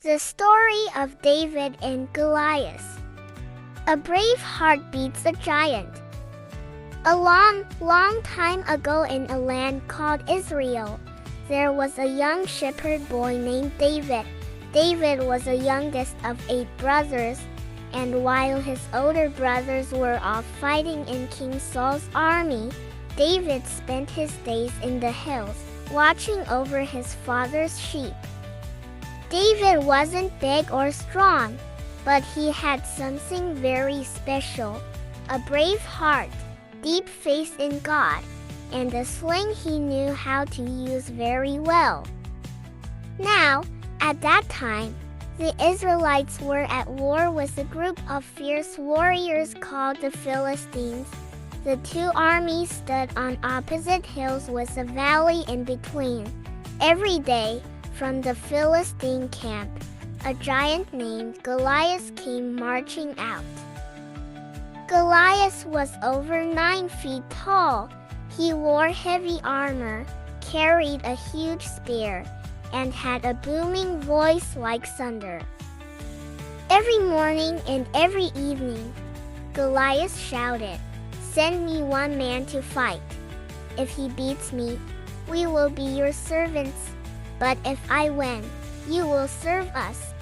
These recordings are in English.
The story of David and Goliath. A brave heart beats a giant. A long, long time ago in a land called Israel, there was a young shepherd boy named David. David was the youngest of 8 brothers, and while his older brothers were off fighting in King Saul's army, David spent his days in the hills, watching over his father's sheep. David wasn't big or strong, but he had something very special: a brave heart, deep faith in God, and a sling he knew how to use very well. Now, at that time, the Israelites were at war with a group of fierce warriors called the Philistines. The 2 armies stood on opposite hills with a valley in between. Every day, from the Philistine camp, a giant named Goliath came marching out. Goliath was over 9 feet tall. He wore heavy armor, carried a huge spear, and had a booming voice like thunder. Every morning and every evening, Goliath shouted, "Send me 1 man to fight. If he beats me, we will be your servants. But if I win, you will serve us."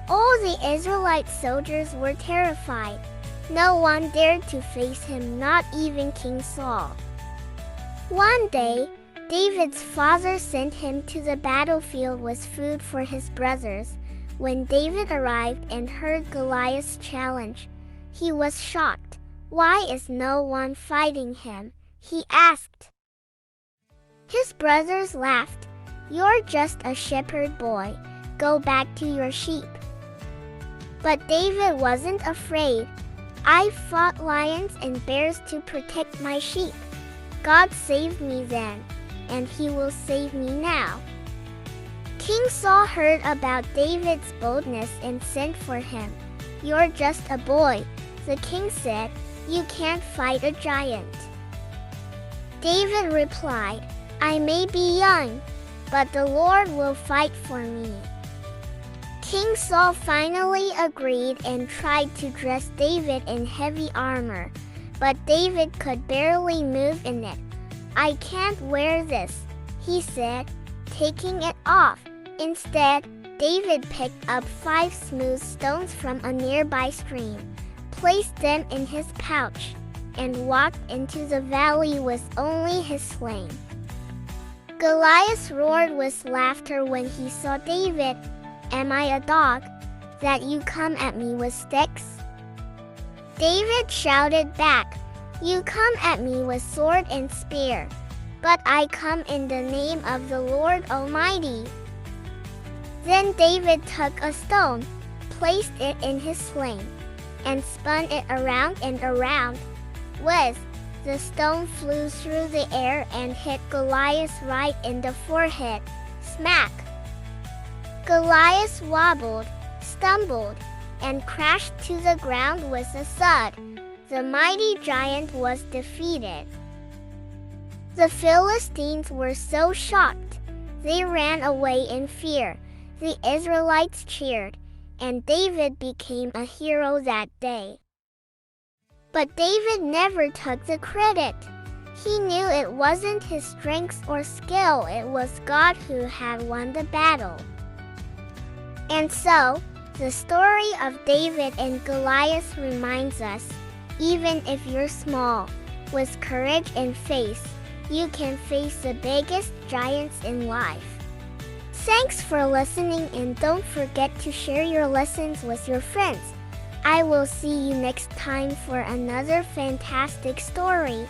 All the Israelite soldiers were terrified. No one dared to face him, not even King Saul. One day, David's father sent him to the battlefield with food for his brothers. When David arrived and heard Goliath's challenge, he was shocked. "Why is no one fighting him?" he asked. His brothers laughed. "You're just a shepherd boy. Go back to your sheep." But David wasn't afraid. "I fought lions and bears to protect my sheep. God saved me then, and he will save me now." King Saul heard about David's boldness and sent for him. "You're just a boy," the king said. "You can't fight a giant." David replied, "I may be young, but the Lord will fight for me." King Saul finally agreed and tried to dress David in heavy armor, but David could barely move in it. "I can't wear this," he said, taking it off. Instead, David picked up 5 smooth stones from a nearby stream, placed them in his pouch, and walked into the valley with only his sling. Goliath roared with laughter when he saw David. "Am I a dog, that you come at me with sticks?" David shouted back, "You come at me with sword and spear, but I come in the name of the Lord Almighty." Then David took a stone, placed it in his sling, and spun it around and around. Whiz! The stone flew through the air and hit Goliath right in the forehead. Smack! Goliath wobbled, stumbled, and crashed to the ground with a thud. The mighty giant was defeated. The Philistines were so shocked, they ran away in fear. The Israelites cheered, and David became a hero that day. But David never took the credit. He knew it wasn't his strength or skill, it was God who had won the battle. And so, the story of David and Goliath reminds us, even if you're small, with courage and faith, you can face the biggest giants in life. Thanks for listening, and don't forget to share your lessons with your friends. I will see you next time for another fantastic story.